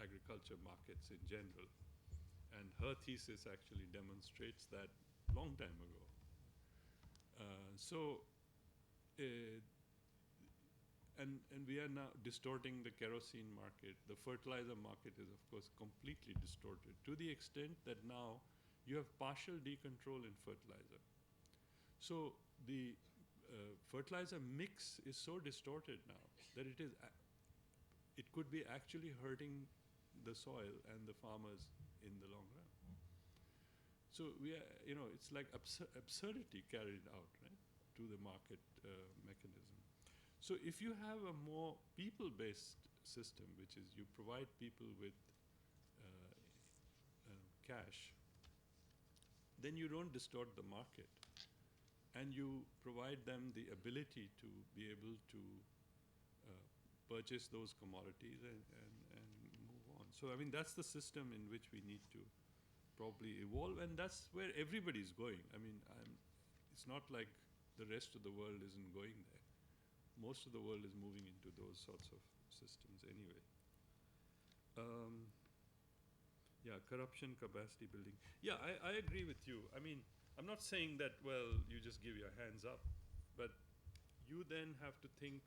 agriculture markets in general. And her thesis actually demonstrates that long time ago. And we are now distorting the kerosene market. The fertilizer market is, of course, completely distorted to the extent that now you have partial decontrol in fertilizer. So the fertilizer mix is so distorted now that it could be actually hurting the soil and the farmers in the long run. So we are, it's like absurdity carried out, right, to the market mechanism. So if you have a more people-based system, which is you provide people with cash, then you don't distort the market, and you provide them the ability to be able to purchase those commodities and move on. So I mean, that's the system in which we need to probably evolve, and that's where everybody's going. I mean, it's not like the rest of the world isn't going there. Most of the world is moving into those sorts of systems anyway. Yeah, corruption, capacity building. Yeah, I agree with you. I mean, I'm not saying that, well, you just give your hands up, but you then have to think,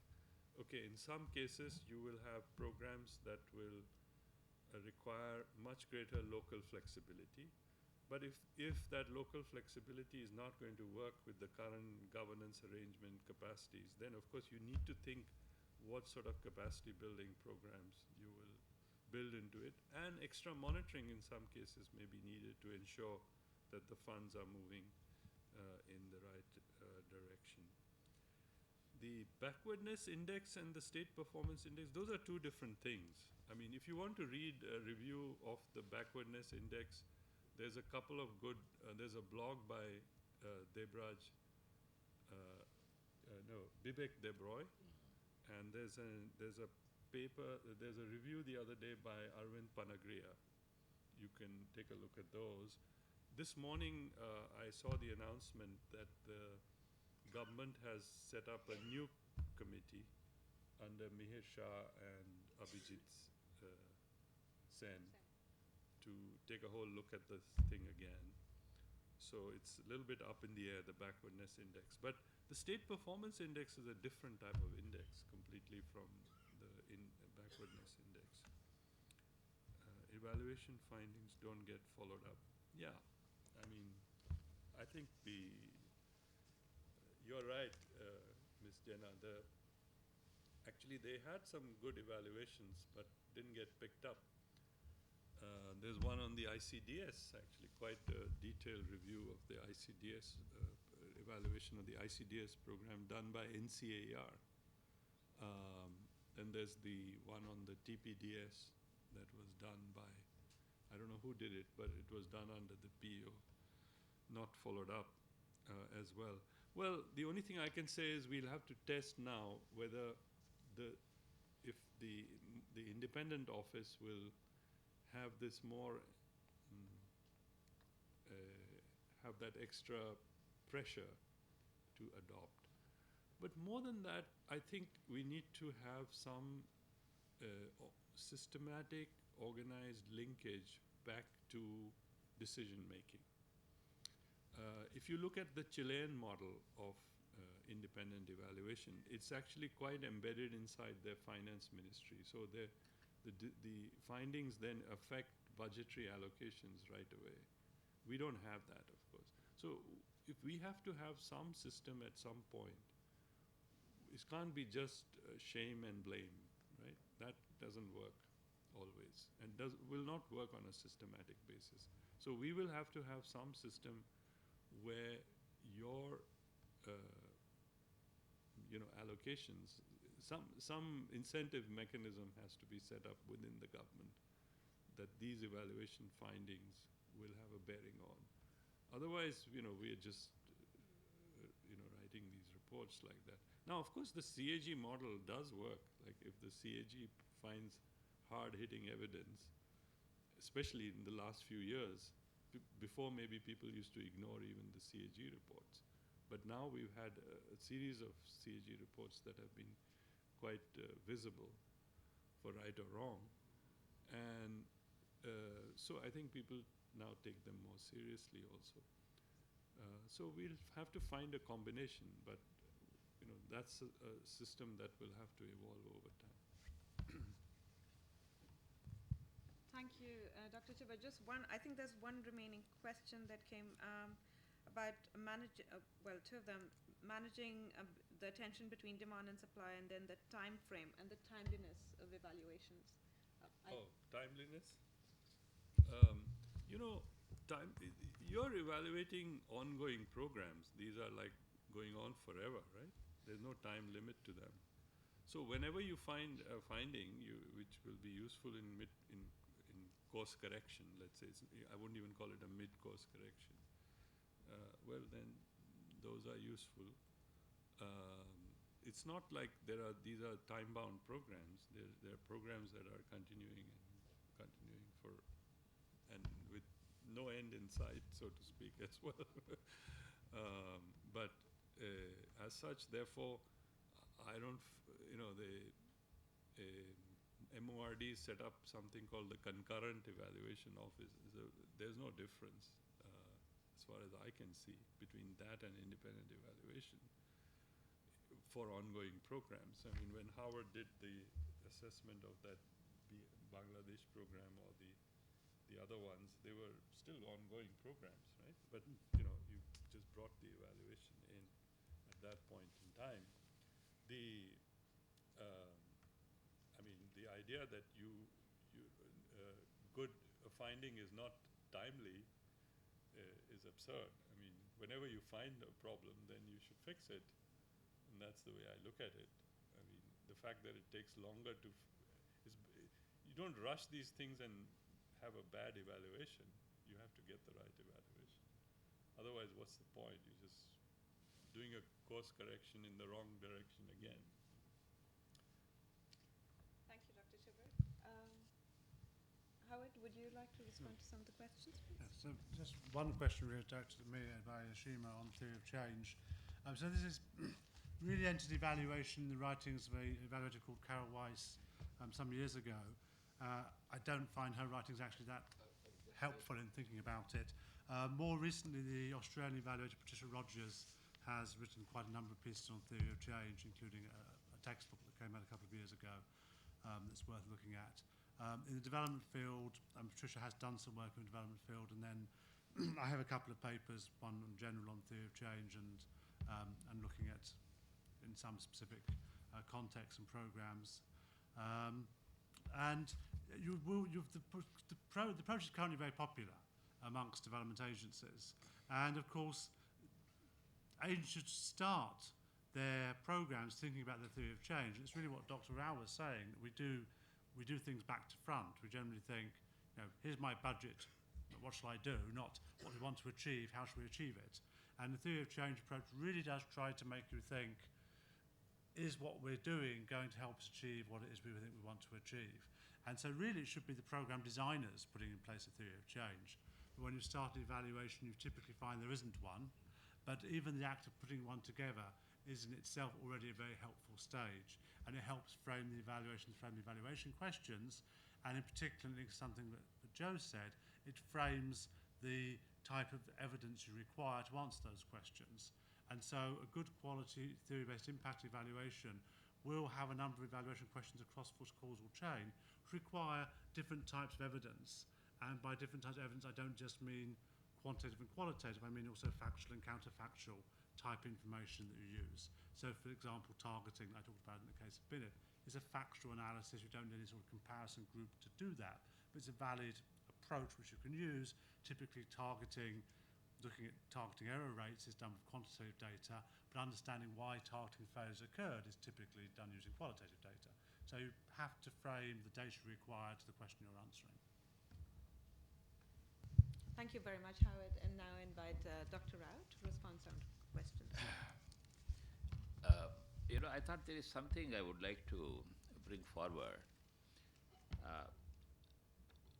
okay, in some cases you will have programs that will require much greater local flexibility. But if that local flexibility is not going to work with the current governance arrangement capacities, then of course you need to think what sort of capacity building programs you will build into it. And extra monitoring in some cases may be needed to ensure that the funds are moving in the right direction. The backwardness index and the state performance index, those are two different things. I mean, if you want to read a review of the backwardness index, there's a couple of good, there's a blog by Bibek Debroy, and there's a paper, there's a review the other day by Arvind Panagria. you can take a look at those. This morning, I saw the announcement that the government has set up a new committee under Mihir Shah and Abhijit Sen to take a whole look at this thing again. So it's a little bit up in the air, the backwardness index. But the state performance index is a different type of index completely from the backwardness index. Evaluation findings don't get followed up. Yeah, I mean, I think you're right, Ms. Jenna. Actually, they had some good evaluations, but didn't get picked up. There's one on the ICDS, actually, quite a detailed review of the ICDS, evaluation of the ICDS program done by NCAR. Then there's the one on the TPDS that was done by, I don't know who did it, but it was done under the PO, not followed up as well. Well, the only thing I can say is we'll have to test now whether if the independent office will have this more, have that extra pressure to adopt. But more than that, I think we need to have some systematic, organized linkage back to decision making. If you look at the Chilean model of independent evaluation, it's actually quite embedded inside their finance ministry. So the findings then affect budgetary allocations right away. We don't have that, of course. So if we have to have some system at some point, it can't be just shame and blame, right? That doesn't work always and will not work on a systematic basis. So we will have to have some system where your allocations, some incentive mechanism has to be set up within the government that these evaluation findings will have a bearing on. Otherwise, we are just writing these reports like that. Now, of course, the CAG model does work. Like if the CAG finds hard-hitting evidence, especially in the last few years, before maybe people used to ignore even the CAG reports. But now we've had a series of CAG reports that have been quite visible for right or wrong. And so I think people now take them more seriously also. So we'll have to find a combination, but that's a system that will have to evolve over time.
Thank you, Dr. Chhibber. Just one, I think there's one remaining question that came about two of them, managing the tension between demand and supply, and then the time frame and the timeliness of evaluations.
Timeliness? You're evaluating ongoing programs. These are like going on forever, right? There's no time limit to them. So whenever you find a finding which will be useful in course correction, let's say, I wouldn't even call it a mid-course correction, well then those are useful. It's not like these are time-bound programs. There are programs that are continuing for, and with no end in sight, so to speak, as well. But as such, therefore, I don't, the MORD set up something called the Concurrent Evaluation Office. There's no difference, as far as I can see, between that and independent evaluation for ongoing programs. I mean, when Howard did the assessment of that Bangladesh program or the other ones, they were still ongoing programs, right? But you just brought the evaluation in at that point in time. The idea that good finding is not timely is absurd. I mean, whenever you find a problem, then you should fix it, and that's the way I look at it. I mean, the fact that it takes longer you don't rush these things and have a bad evaluation. You have to get the right evaluation. Otherwise, what's the point? You're just doing a course correction in the wrong direction again.
Thank you, Dr. Chhibber. How Howard, would you like to respond to some of the questions, please?
Yes, so just one question directed to me by Ashima on theory of change. So this is really entered evaluation in the writings of a evaluator called Carol Weiss some years ago. I don't find her writings actually that helpful in thinking about it. More recently, the Australian evaluator Patricia Rogers has written quite a number of pieces on theory of change, including a textbook that came out a couple of years ago that's worth looking at. In the development field, Patricia has done some work in the development field, and then I have a couple of papers, one in general on theory of change and looking at in some specific contexts and programs. And the approach is currently very popular amongst development agencies. And of course, agencies should start their programs thinking about the theory of change. It's really what Dr. Rao was saying. We do things back to front. We generally think, here's my budget, what shall I do? Not what we want to achieve, how shall we achieve it? And the theory of change approach really does try to make you think, is what we're doing going to help us achieve what it is we think we want to achieve? And so really it should be the program designers putting in place a theory of change. But when you start an evaluation, you typically find there isn't one. But even the act of putting one together is in itself already a very helpful stage. And it helps frame the evaluation questions. And in particular, something that Joe said, it frames the type of evidence you require to answer those questions. And so a good quality theory-based impact evaluation will have a number of evaluation questions across full causal chain which require different types of evidence. And by different types of evidence, I don't just mean quantitative and qualitative, I mean also factual and counterfactual type information that you use. So for example, targeting, I talked about in the case of Binet, is a factual analysis. You don't need any sort of comparison group to do that. But it's a valid approach which you can use, typically looking at targeting error rates is done with quantitative data, but understanding why targeting failures occurred is typically done using qualitative data. So you have to frame the data required to the question you're answering.
Thank you very much, Howard. And now I invite Dr. Rao to respond to some questions.
I thought there is something I would like to bring forward.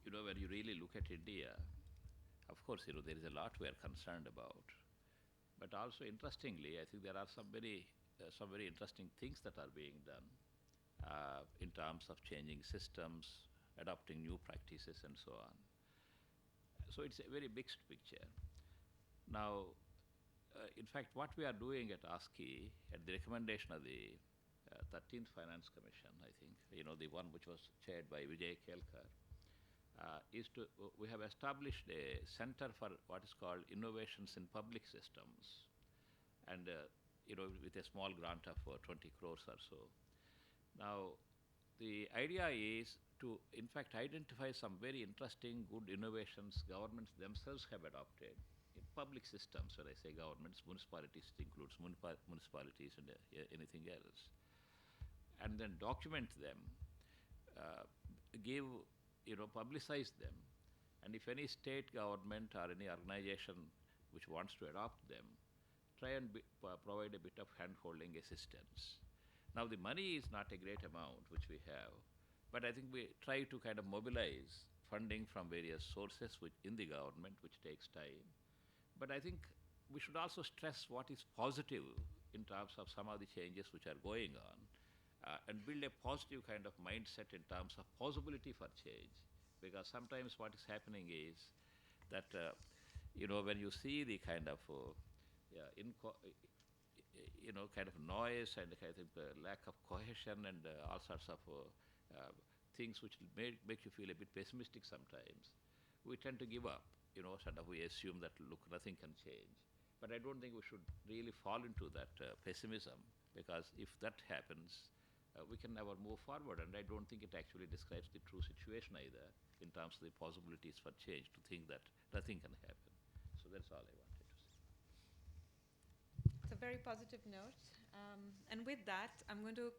When you really look at India, of course, there is a lot we are concerned about. But also, interestingly, I think there are some very interesting things that are being done in terms of changing systems, adopting new practices, and so on. So it's a very mixed picture. Now, in fact, what we are doing at ASCI, at the recommendation of the 13th Finance Commission, I think, the one which was chaired by Vijay Kelkar, we have established a center for what is called innovations in public systems, and with a small grant of 20 crores or so. Now, the idea is to, in fact, identify some very interesting, good innovations governments themselves have adopted in public systems. When I say governments, municipalities, it includes municipalities and anything else. And then document them, publicize them, and if any state government or any organization which wants to adopt them, try and provide a bit of hand-holding assistance. Now, the money is not a great amount which we have, but I think we try to kind of mobilize funding from various sources in the government, which takes time. But I think we should also stress what is positive in terms of some of the changes which are going on, and build a positive kind of mindset in terms of possibility for change. Because sometimes what is happening is that, when you see the kind of kind of noise and kind of lack of cohesion and all sorts of things which make you feel a bit pessimistic sometimes, we tend to give up. We assume that, look, nothing can change. But I don't think we should really fall into that pessimism, because if that happens, we can never move forward. And I don't think it actually describes the true situation either, in terms of the possibilities for change, to think that nothing can happen. So that's all I wanted to say.
It's a very positive note. And with that, I'm going to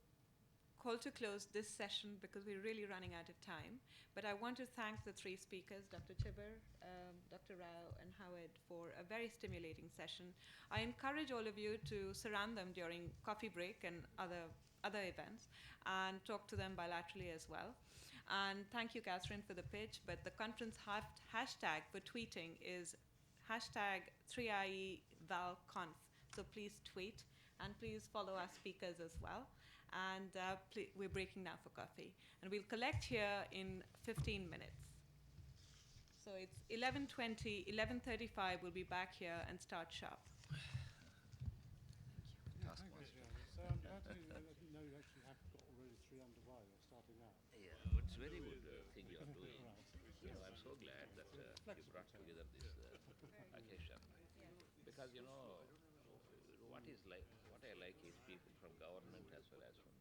call to close this session because we're really running out of time. But I want to thank the three speakers, Dr. Chhibber, Dr. Rao, and Howard, for a very stimulating session. I encourage all of you to surround them during coffee break and other events, and talk to them bilaterally as well. And thank you, Catherine, for the pitch. But the conference hashtag for tweeting is hashtag 3IEValConf. So please tweet, and please follow our speakers as well. And we're breaking now for coffee. And we'll collect here in 15 minutes. So it's 11:20, 11:35, we'll be back here and start sharp.
So I'm glad to know you actually have got already 3 underway or starting out.
Yeah, it's very good thing you are doing. You know, I'm so glad that you brought together this occasion. Because, you know, what I like is people from government as well as from